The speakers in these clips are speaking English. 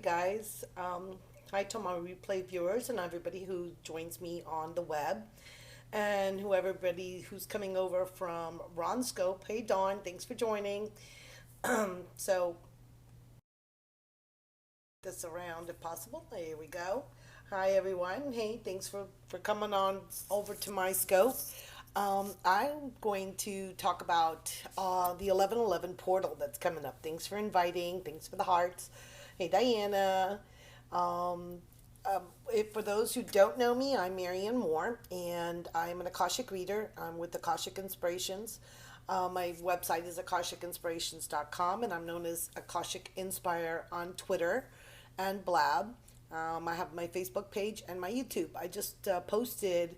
guys. Hi to my replay viewers and everybody who joins me on the web, and everybody who's coming over from Ronscope. Hey, Dawn, thanks for joining. So, this around if possible. There we go. Hi, everyone. Hey, thanks for coming on over to my scope. I'm going to talk about the 1111 portal that's coming up. Thanks for inviting. Thanks for the hearts. Hey, Diana. Um, for those who don't know me, I'm Marianne Moore, and I'm an Akashic reader. I'm with Akashic Inspirations. My website is akashicinspirations.com, and I'm known as Akashic Inspire on Twitter and Blab. I have my Facebook page and my YouTube. I just posted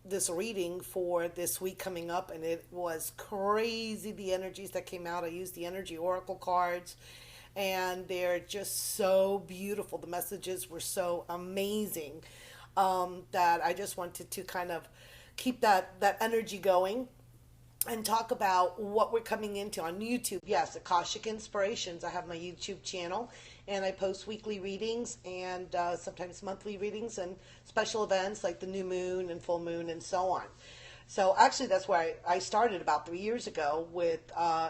this reading for this week coming up, and it was crazy, the energies that came out. I used the energy oracle cards, and they're just so beautiful. The messages were so amazing, that I just wanted to kind of keep that energy going and talk about what we're coming into on YouTube. Yes, Akashic Inspirations. I have my YouTube channel, and I post weekly readings and sometimes monthly readings and special events like the new moon and full moon and so on. So actually, that's where I started about 3 years ago with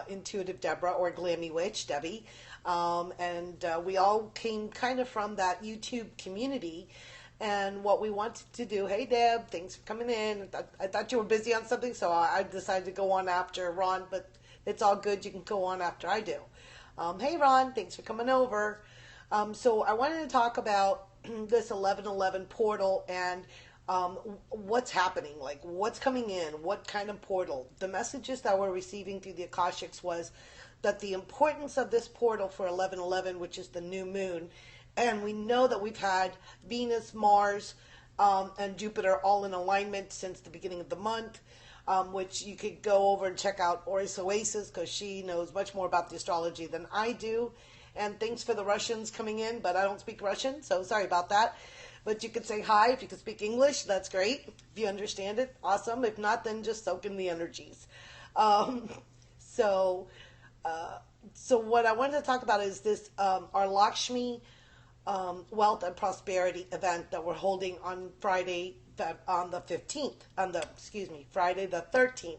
Intuitive Deborah, or Glammy Witch Debbie, and we all came kind of from that YouTube community. And what we wanted to do, hey Deb, thanks for coming in. I thought you were busy on something, so I decided to go on after Ron, but it's all good. You can go on after I do. Hey Ron, thanks for coming over. So I wanted to talk about this 1111 portal and what's happening, like what's coming in, what kind of portal. The messages that we're receiving through the Akashics was that the importance of this portal for 1111, which is the new moon, and we know that we've had Venus, Mars, and Jupiter all in alignment since the beginning of the month, which you could go over and check out Oasis, because she knows much more about the astrology than I do. And thanks for the Russians coming in, but I don't speak Russian, so sorry about that. But you could say hi if you could speak English. That's great. If you understand it, awesome. If not, then just soak in the energies. Um, so, so what I wanted to talk about is this, our Lakshmi wealth and prosperity event that we're holding on Friday, on the 15th, Friday the 13th,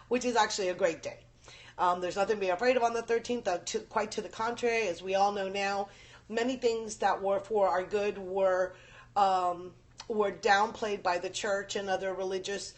which is actually a great day. There's nothing to be afraid of on the 13th, quite to the contrary. As we all know now, many things that were for our good were downplayed by the church and other religious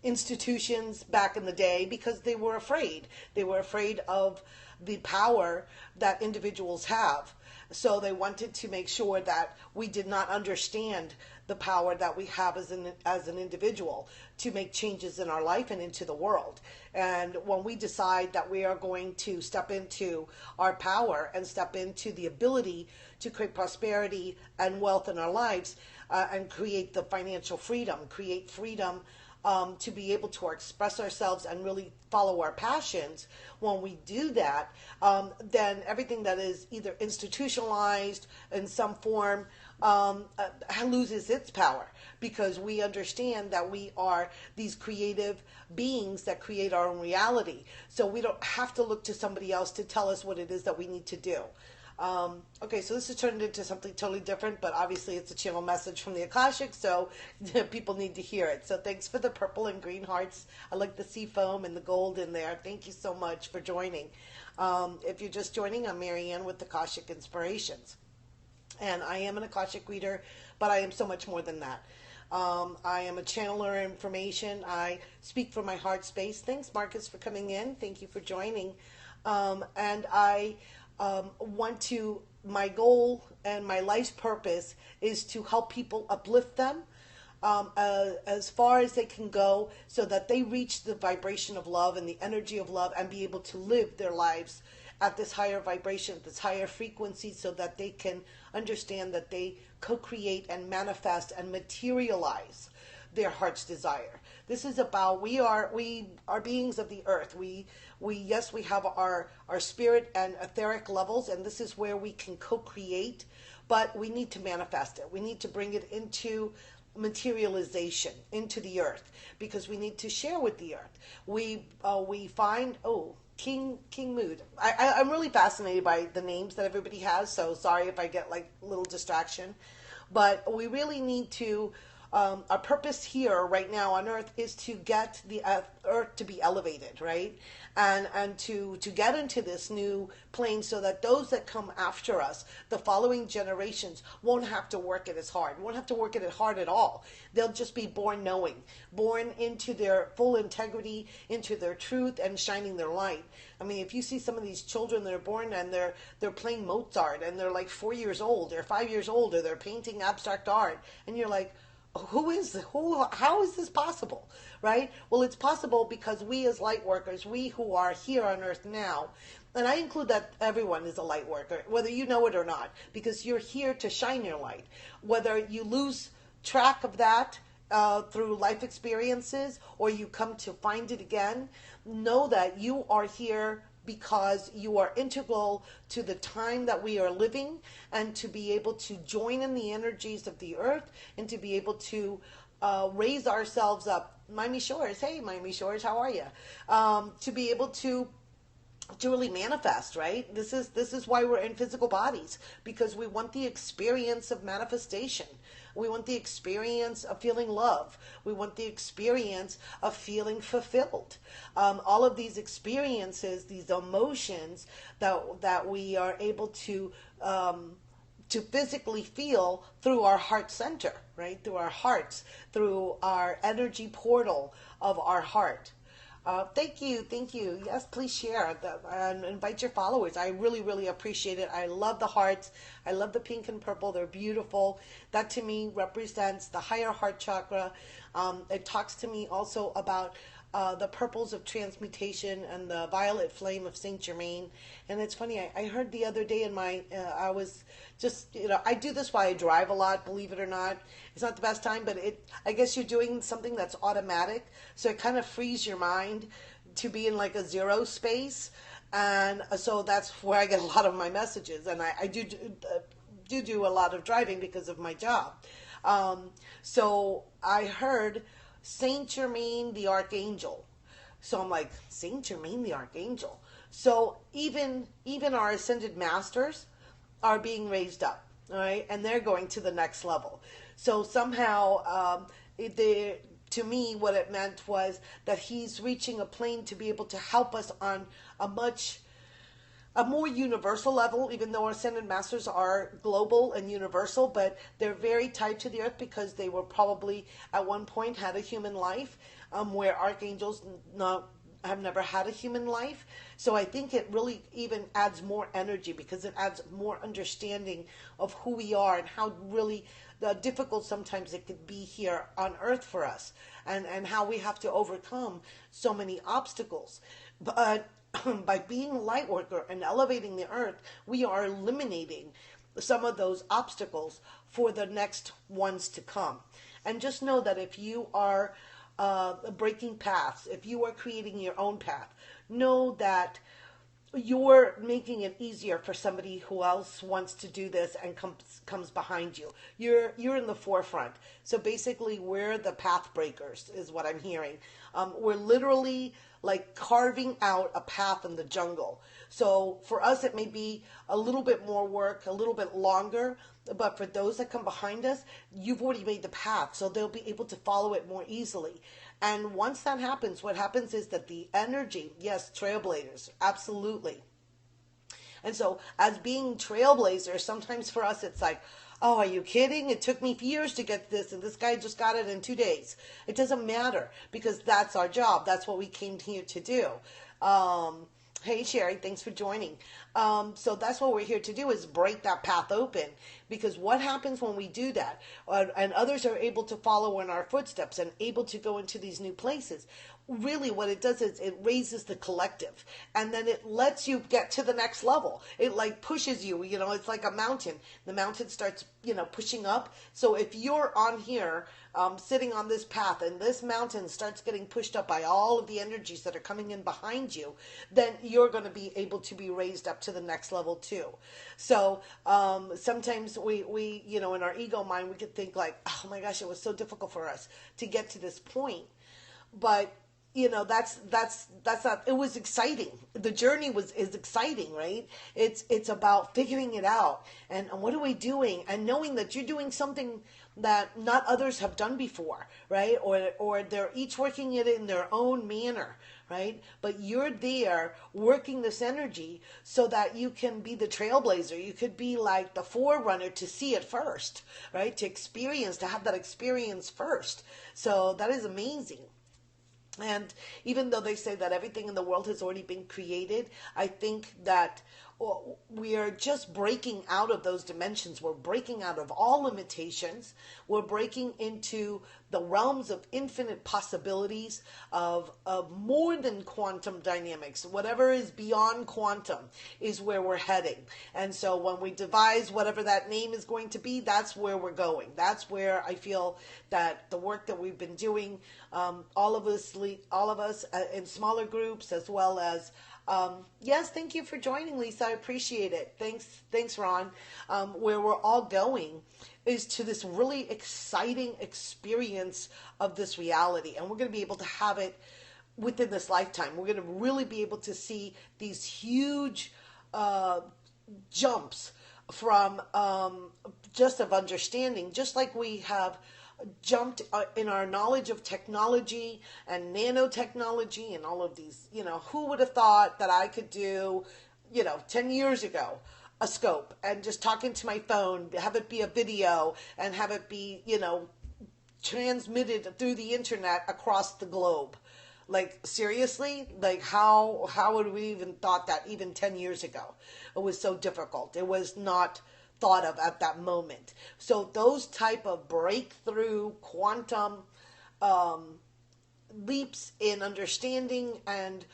institutions back in the day because they were afraid. They were afraid of the power that individuals have. So they wanted to make sure that we did not understand the power that we have as an individual to make changes in our life and into the world. And when we decide that we are going to step into our power and step into the ability to create prosperity and wealth in our lives, and create the financial freedom, create freedom to be able to express ourselves and really follow our passions, when we do that, then everything that is either institutionalized in some form loses its power, because we understand that we are these creative beings that create our own reality. So we don't have to look to somebody else to tell us what it is that we need to do. Okay, so this has turned into something totally different, but obviously it's a channel message from the Akashic, so people need to hear it. So thanks for the purple and green hearts. I like the sea foam and the gold in there. Thank you so much for joining. If you're just joining, I'm Marianne with Akashic Inspirations. And I am an Akashic reader, but I am so much more than that. I am a channeler of information. I speak from my heart space. Thanks, Marcus, for coming in. Thank you for joining. And I my goal and my life's purpose is to help people, uplift them as far as they can go, so that they reach the vibration of love and the energy of love and be able to live their lives at this higher vibration, this higher frequency, so that they can understand that they co-create and manifest and materialize their heart's desire. This is about, we are beings of the earth. We have our spirit and etheric levels, and this is where we can co-create, but we need to manifest it. We need to bring it into materialization, into the earth, because we need to share with the earth. We find, King Mood. I'm really fascinated by the names that everybody has, so sorry if I get like a little distraction. But we really need to, our purpose here right now on Earth is to get the Earth to be elevated, right? And to get into this new plane so that those that come after us, the following generations, won't have to work it as hard, won't have to work it as hard at all. They'll just be born knowing, born into their full integrity, into their truth, and shining their light. I mean, if you see some of these children that are born and they're playing Mozart and they're like 4 years old, they're 5 years old, or they're painting abstract art, and you're like, how is this possible, right? Well, it's possible because we as light workers, we who are here on Earth now, and I include that everyone is a light worker, whether you know it or not, because you're here to shine your light. Whether you lose track of that through life experiences or you come to find it again, know that you are here because you are integral to the time that we are living, and to be able to join in the energies of the earth, and to be able to raise ourselves up. Miami Shores, hey Miami Shores, how are you? To be able to really manifest, right? This is why we're in physical bodies, because we want the experience of manifestation. We want the experience of feeling love. We want the experience of feeling fulfilled. All of these experiences, these emotions that we are able to physically feel through our heart center, right? Through our hearts, through our energy portal of our heart. Thank you, thank you. Yes, please share and invite your followers. I really, really appreciate it. I love the hearts. I love the pink and purple. They're beautiful. That to me represents the higher heart chakra. It talks to me also about the purples of transmutation and the violet flame of Saint Germain. And it's funny, I heard the other day in my, I was just, I do this while I drive a lot, believe it or not. It's not the best time, but I guess you're doing something that's automatic. So it kind of frees your mind to be in like a zero space. And so that's where I get a lot of my messages. And I do a lot of driving because of my job. So I heard Saint Germain the Archangel. So I'm like, Saint Germain the Archangel. So even our ascended masters are being raised up, all right, and they're going to the next level. So somehow, to me, what it meant was that he's reaching a plane to be able to help us on a more universal level, even though our ascended masters are global and universal, but they're very tied to the earth because they were probably at one point had a human life, where archangels have never had a human life. So I think it really even adds more energy because it adds more understanding of who we are and how really difficult sometimes it could be here on earth for us, and how we have to overcome so many obstacles. But by being a light worker and elevating the earth, we are eliminating some of those obstacles for the next ones to come. And just know that if you are breaking paths, if you are creating your own path, know that you're making it easier for somebody who else wants to do this and comes behind you. You're in the forefront. So basically, we're the path breakers, is what I'm hearing. We're literally like carving out a path in the jungle. So for us, it may be a little bit more work, a little bit longer, but for those that come behind us, you've already made the path, so they'll be able to follow it more easily. And once that happens, what happens is that the energy, yes, trailblazers, absolutely. And so as being trailblazers, sometimes for us, it's like, oh, are you kidding? It took me years to get this, and this guy just got it in 2 days. It doesn't matter, because that's our job. That's what we came here to do. Hey, Sherry, thanks for joining. So that's what we're here to do, is break that path open. Because what happens when we do that, and others are able to follow in our footsteps and able to go into these new places, really what it does is it raises the collective, and then it lets you get to the next level. It like pushes you, it's like a mountain. The mountain starts, pushing up. So if you're on here, sitting on this path, and this mountain starts getting pushed up by all of the energies that are coming in behind you, then you're going to be able to be raised up to the next level too. So sometimes we in our ego mind, we could think like, oh my gosh, it was so difficult for us to get to this point. But that's not, it was exciting. The journey is exciting, right? It's about figuring it out, and what are we doing, and knowing that you're doing something that not others have done before, right? Or they're each working it in their own manner, right? But you're there working this energy so that you can be the trailblazer. You could be like the forerunner to see it first, right? To have that experience first. So that is amazing. And even though they say that everything in the world has already been created, I think that we are just breaking out of those dimensions. We're breaking out of all limitations. We're breaking into the realms of infinite possibilities of more than quantum dynamics. Whatever is beyond quantum is where we're heading. And so when we devise whatever that name is going to be, that's where we're going. That's where I feel that the work that we've been doing, all of us in smaller groups, as well as yes, thank you for joining, Lisa. I appreciate it. Thanks, Ron. Where we're all going is to this really exciting experience of this reality, and we're going to be able to have it within this lifetime. We're going to really be able to see these huge jumps from just of understanding, just like we have jumped in our knowledge of technology and nanotechnology and all of these, who would have thought that I could do, 10 years ago, a scope and just talk into my phone, have it be a video and have it be, transmitted through the internet across the globe. Like, seriously? Like, how would we even thought that even 10 years ago? It was so difficult. It was not thought of at that moment. So those type of breakthrough quantum leaps in understanding and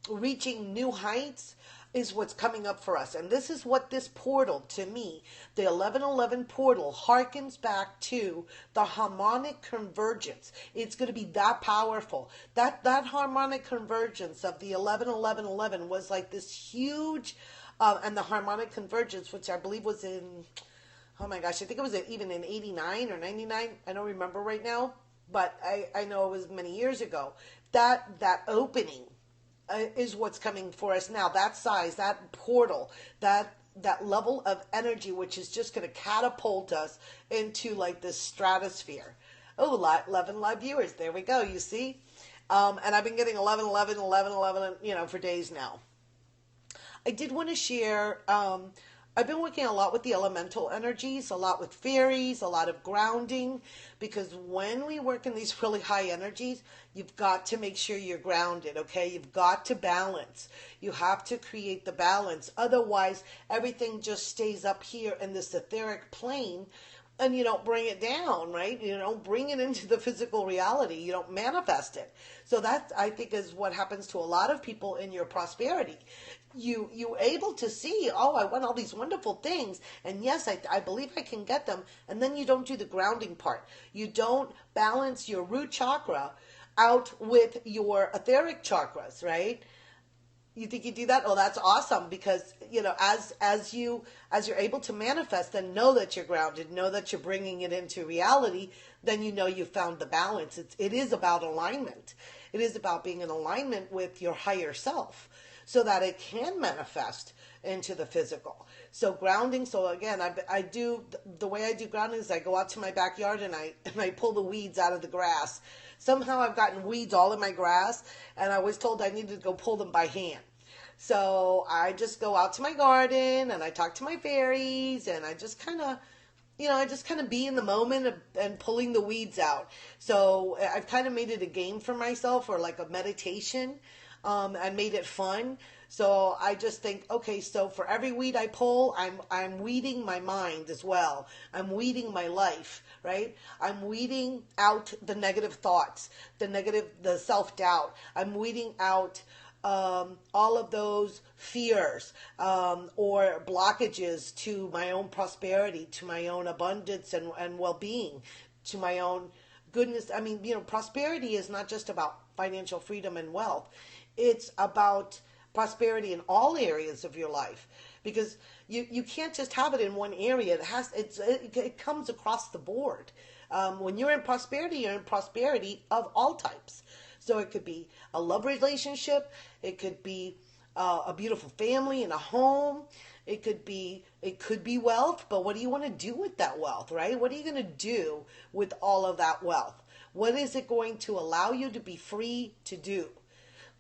reaching new heights is what's coming up for us. And this is what this portal, to me, the 1111 portal, harkens back to the harmonic convergence. It's going to be that powerful. That harmonic convergence of the 111111 was like this huge, and the harmonic convergence, which I believe was in, oh my gosh, I think it was even in 89 or 99. I don't remember right now, but I know it was many years ago. That opening is what's coming for us now. That size, that portal, that level of energy, which is just going to catapult us into like this stratosphere. Oh, 11 live viewers. There we go. You see? And I've been getting 11, 11, 11, 11, for days now. I did want to share, I've been working a lot with the elemental energies, a lot with fairies, a lot of grounding, because when we work in these really high energies, you've got to make sure you're grounded, okay? You've got to balance. You have to create the balance. Otherwise, everything just stays up here in this etheric plane, and you don't bring it down, right? You don't bring it into the physical reality. You don't manifest it. So that, I think, is what happens to a lot of people in your prosperity. You're able to see, oh, I want all these wonderful things, and yes, I believe I can get them, and then you don't do the grounding part. You don't balance your root chakra out with your etheric chakras, right? You think you do that? Oh, that's awesome, because as you're able to manifest and know that you're grounded, know that you're bringing it into reality, then you've found the balance. It is about alignment. It is about being in alignment with your higher self, so that it can manifest into the physical. So grounding. So again, I do the way I do grounding is I go out to my backyard and I pull the weeds out of the grass. Somehow I've gotten weeds all in my grass, and I was told I needed to go pull them by hand. So I just go out to my garden and I talk to my fairies, and I just kind of be in the moment and pulling the weeds out. So I've kind of made it a game for myself, or like a meditation. I made it fun. So I just think, okay, so for every weed I pull, I'm weeding my mind as well. I'm weeding my life, right? I'm weeding out the negative thoughts, the self-doubt. I'm weeding out all of those fears or blockages to my own prosperity, to my own abundance and well-being, to my own goodness. I mean, prosperity is not just about financial freedom and wealth. It's about prosperity in all areas of your life, because you can't just have it in one area. It comes across the board. When you're in prosperity of all types. So it could be a love relationship. It could be a beautiful family and a home. It could be wealth, but what do you want to do with that wealth, right? What are you going to do with all of that wealth? What is it going to allow you to be free to do?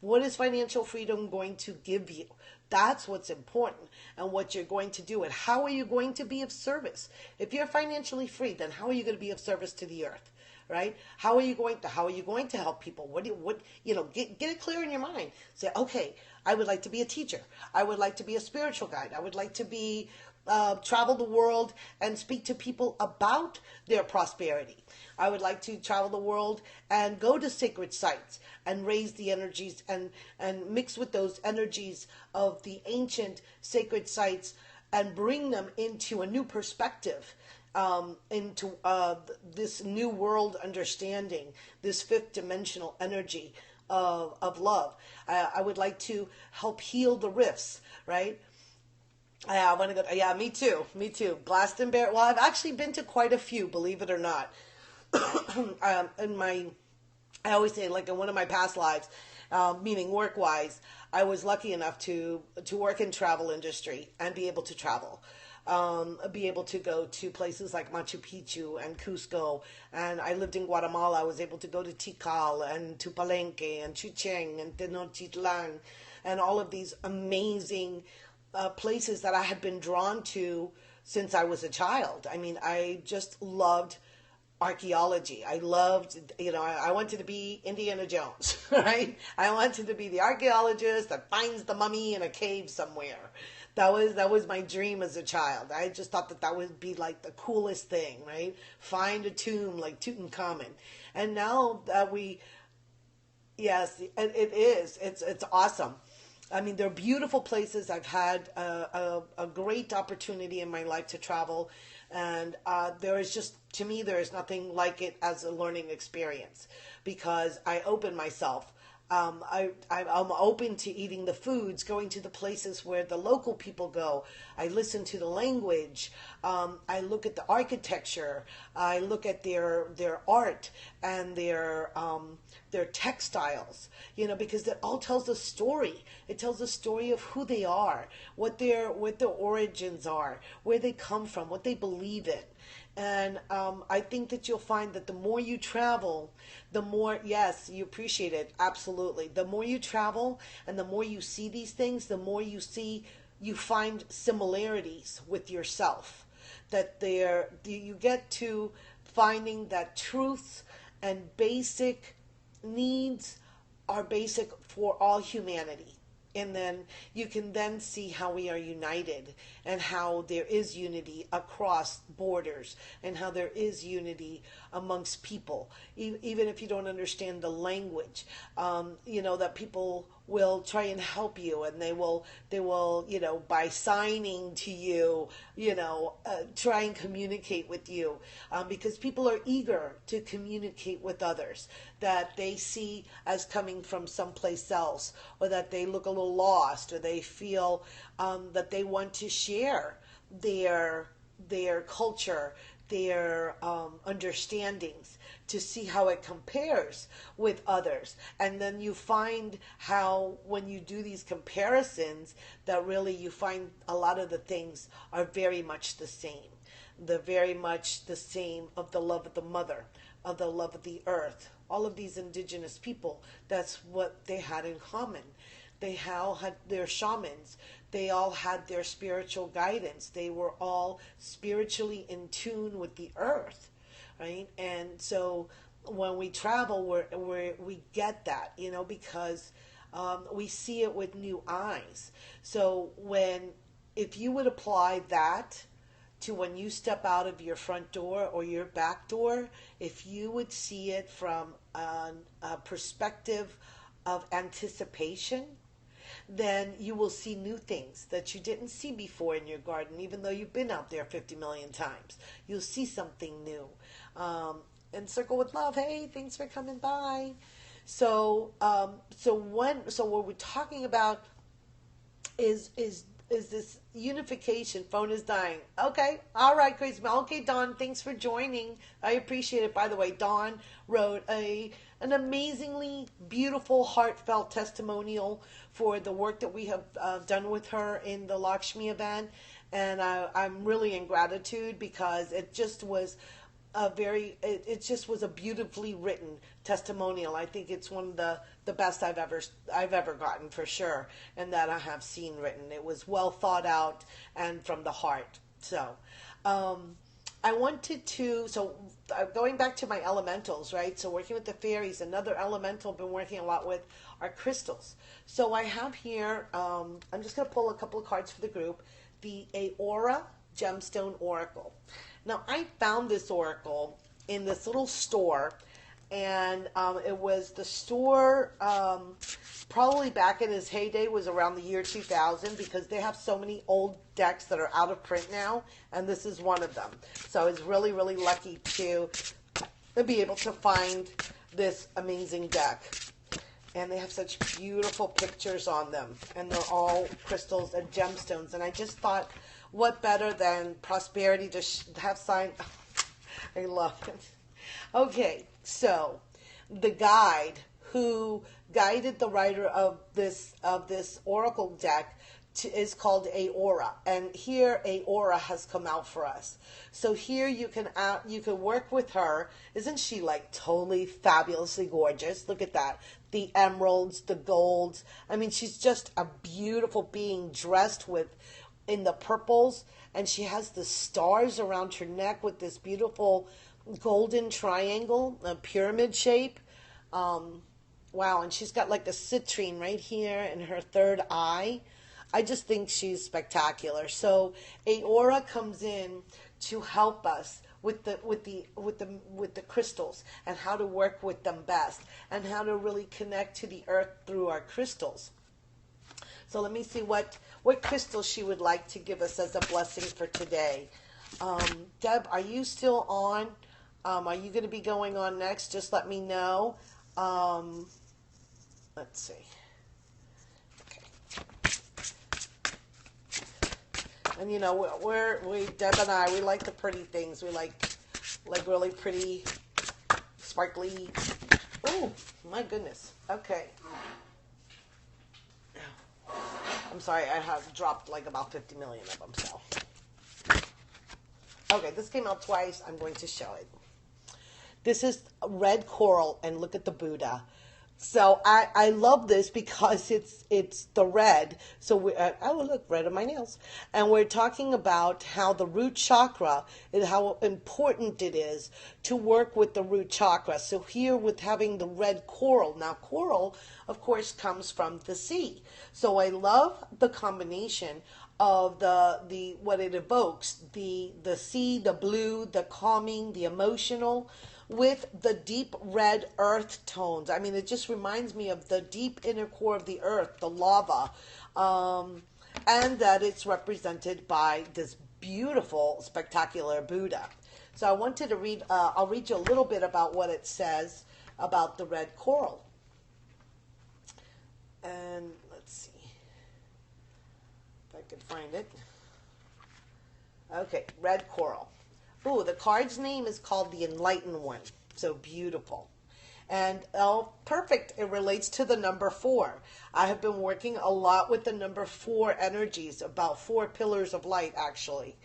What is financial freedom going to give you? That's what's important, and what you're going to do, and how are you going to be of service? If you're financially free, then how are you going to be of service to the earth? Right? How are you going to help people? Get it clear in your mind. Say, okay, I would like to be a teacher. I would like to be a spiritual guide. I would like to be travel the world and speak to people about their prosperity. I would like to travel the world and go to sacred sites and raise the energies and mix with those energies of the ancient sacred sites and bring them into a new perspective, into this new world understanding, this fifth dimensional energy of love. I would like to help heal the rifts, right? I want to go. Yeah, me too. Me too. Glastonbury. Well, I've actually been to quite a few, believe it or not. I always say, like in one of my past lives, meaning work-wise, I was lucky enough to work in travel industry and be able to travel. Be able to go to places like Machu Picchu and Cusco. And I lived in Guatemala. I was able to go to Tikal and to Palenque and Chichén and Tenochtitlan and all of these amazing places that I had been drawn to since I was a child. I mean, I just loved archaeology. I loved, I wanted to be Indiana Jones, right? I wanted to be the archaeologist that finds the mummy in a cave somewhere. That was my dream as a child. I just thought that would be like the coolest thing, right? Find a tomb like Tutankhamun. And now that yes, it is. It's awesome. I mean, they're beautiful places. I've had a great opportunity in my life to travel. And there is nothing like it as a learning experience, because I open myself. I'm open to eating the foods, going to the places where the local people go. I listen to the language. I look at the architecture. I look at their art and their textiles, because it all tells a story. It tells a story of who they are, what their origins are, where they come from, what they believe in. And I think that you'll find that the more you travel, the more, yes, you appreciate it. Absolutely. The more you travel and the more you see these things, the more you find similarities with yourself. That you get to finding that truth and basic needs are basic for all humanity. And then you can then see how we are united, and how there is unity across borders, and how there is unity amongst people, even if you don't understand the language. That people will try and help you, and they will by signing to you, try and communicate with you, because people are eager to communicate with others that they see as coming from someplace else, or that they look a little lost, or they feel that they want to share their culture, their understandings, to see how it compares with others. And then you find how, when you do these comparisons, that really you find a lot of the things are very much the same. They're very much the same, of the love of the mother, of the love of the earth. All of these indigenous people, that's what they had in common. They all had their shamans. They all had their spiritual guidance. They were all spiritually in tune with the earth, right? And so when we travel, we get that, because we see it with new eyes. So if you would apply that to when you step out of your front door or your back door, if you would see it from a perspective of anticipation, then you will see new things that you didn't see before in your garden, even though you've been out there 50 million times. You'll see something new. And Circle with Love, hey, thanks for coming by. So what we're talking about is is this unification. Phone is dying. Okay. All right, Crazy Mel. Okay, Dawn, thanks for joining. I appreciate it. By the way, Dawn wrote an amazingly beautiful, heartfelt testimonial for the work that we have done with her in the Lakshmi event. And I'm really in gratitude because it just was it just was a beautifully written testimonial. I think it's one of the best I've ever gotten, for sure, and that I have seen written. It was well thought out and from the heart. So I wanted to, going back to my elementals, right? So working with the fairies, another elemental I've been working a lot with are crystals. So I have here, I'm just going to pull a couple of cards for the group, the Aura Gemstone Oracle. Now, I found this oracle in this little store, and it was the store probably back in its heyday was around the year 2000, because they have so many old decks that are out of print now, and this is one of them. So I was really, really lucky to be able to find this amazing deck. And they have such beautiful pictures on them, and they're all crystals and gemstones, and I just thought, what better than prosperity to have signed? I love it. Okay, so the guide who guided the writer of this oracle deck is called Aura, and here Aura has come out for us. So here you can work with her. Isn't she like totally fabulously gorgeous? Look at that. The emeralds, the golds. I mean, she's just a beautiful being dressed in the purples, and she has the stars around her neck with this beautiful golden triangle, a pyramid shape. Wow, and she's got like a citrine right here in her third eye. I just think she's spectacular. So Aura comes in to help us with the crystals, and how to work with them best, and how to really connect to the earth through our crystals. So let me see what crystal she would like to give us as a blessing for today. Deb, are you still on? Are you going to be going on next? Just let me know. Let's see. Okay. And you know, Deb and I, we like the pretty things. We like really pretty, sparkly. Oh, my goodness. Okay. I'm sorry, I have dropped like about 50 million of them, so. Okay, this came out twice. I'm going to show it. This is red coral, and look at the Buddha. So I love this because it's the red. So oh, look, red on my nails. And we're talking about how the root chakra, and how important it is to work with the root chakra. So here with having the red coral. Now coral, of course, comes from the sea. So I love the combination of the what it evokes, the sea, the blue, the calming, the emotional, with the deep red earth tones. I mean, it just reminds me of the deep inner core of the earth, the lava, and that it's represented by this beautiful, spectacular Buddha. So I wanted to read, I'll read you a little bit about what it says about the red coral. And let's see if I can find it. Okay, red coral. Ooh, the card's name is called the Enlightened One. So beautiful. And perfect. It relates to the number 4. I have been working a lot with the number 4 energies, about 4 pillars of light, actually.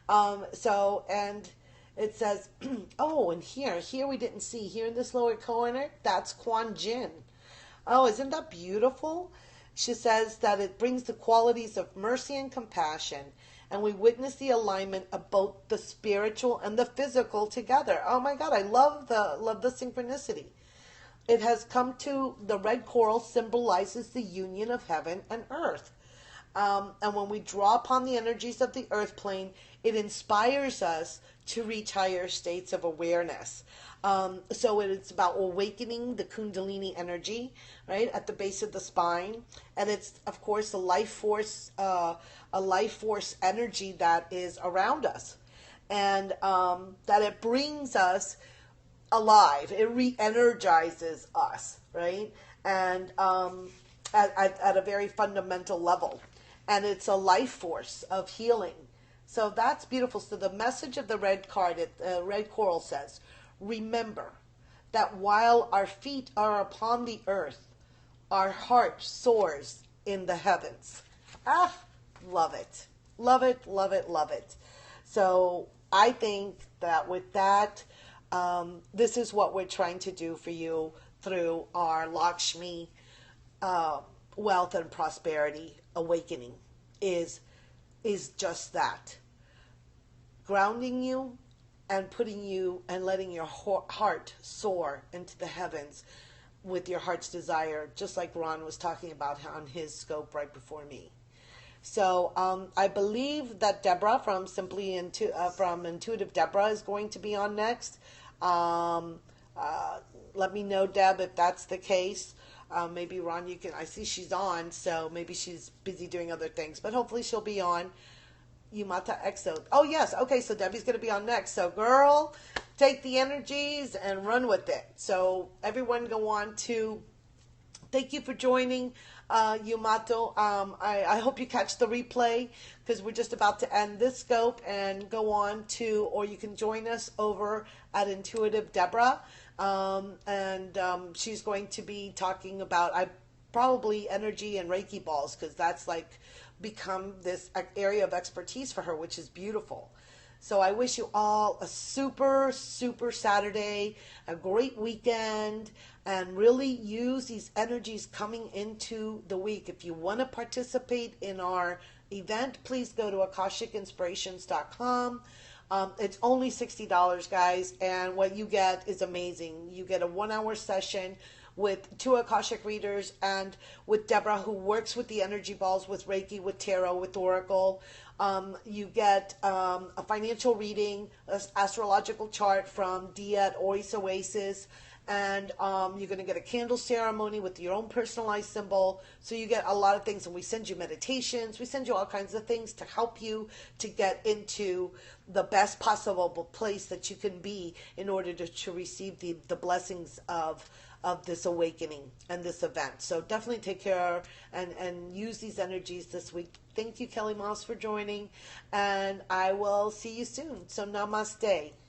And it says, oh, and here we didn't see, here in this lower corner, that's Quan Jin. Oh, isn't that beautiful? She says that it brings the qualities of mercy and compassion, and we witness the alignment of both the spiritual and the physical together. Oh my God, I love the synchronicity. It has come to, the red coral symbolizes the union of heaven and earth. And when we draw upon the energies of the earth plane, it inspires us to reach higher states of awareness. So it's about awakening the Kundalini energy, right, at the base of the spine. And it's, of course, a life force energy that is around us. And that it brings us alive. It re-energizes us, right? And at a very fundamental level. and it's a life force of healing. So that's beautiful. So the message of the red card, red coral says, remember that while our feet are upon the earth, our heart soars in the heavens. Ah, love it. Love it, love it, love it. So I think that with that, this is what we're trying to do for you through our Lakshmi wealth and prosperity awakening is just that. Grounding you and putting you and letting your heart soar into the heavens with your heart's desire, just like Ron was talking about on his scope right before me. So I believe that Deborah from from Intuitive Deborah is going to be on next. Let me know, Deb, if that's the case. Maybe Ron, you can. I see she's on, so maybe she's busy doing other things, but hopefully she'll be on. Yumata Exo. Oh yes, okay. So Debbie's going to be on next. So girl, take the energies and run with it. So everyone, go on to. Thank you for joining, Yumato. I hope you catch the replay because we're just about to end this scope and go on to, or you can join us over at Intuitive Deborah. She's going to be talking about probably energy and Reiki balls because that's like become this area of expertise for her, which is beautiful. So I wish you all a super, super Saturday, a great weekend, and really use these energies coming into the week. If you want to participate in our event, please go to AkashicInspirations.com. It's only $60, guys, and what you get is amazing. You get a 1-hour session with 2 Akashic readers and with Deborah, who works with the energy balls, with Reiki, with Tarot, with Oracle. You get a financial reading, an astrological chart from Dia at Oasis, and you're going to get a candle ceremony with your own personalized symbol. So you get a lot of things, and we send you meditations. We send you all kinds of things to help you to get into the best possible place that you can be in order to receive the blessings of this awakening and this event. So definitely take care and use these energies this week. Thank you, Kelly Moss, for joining, and I will see you soon. So namaste.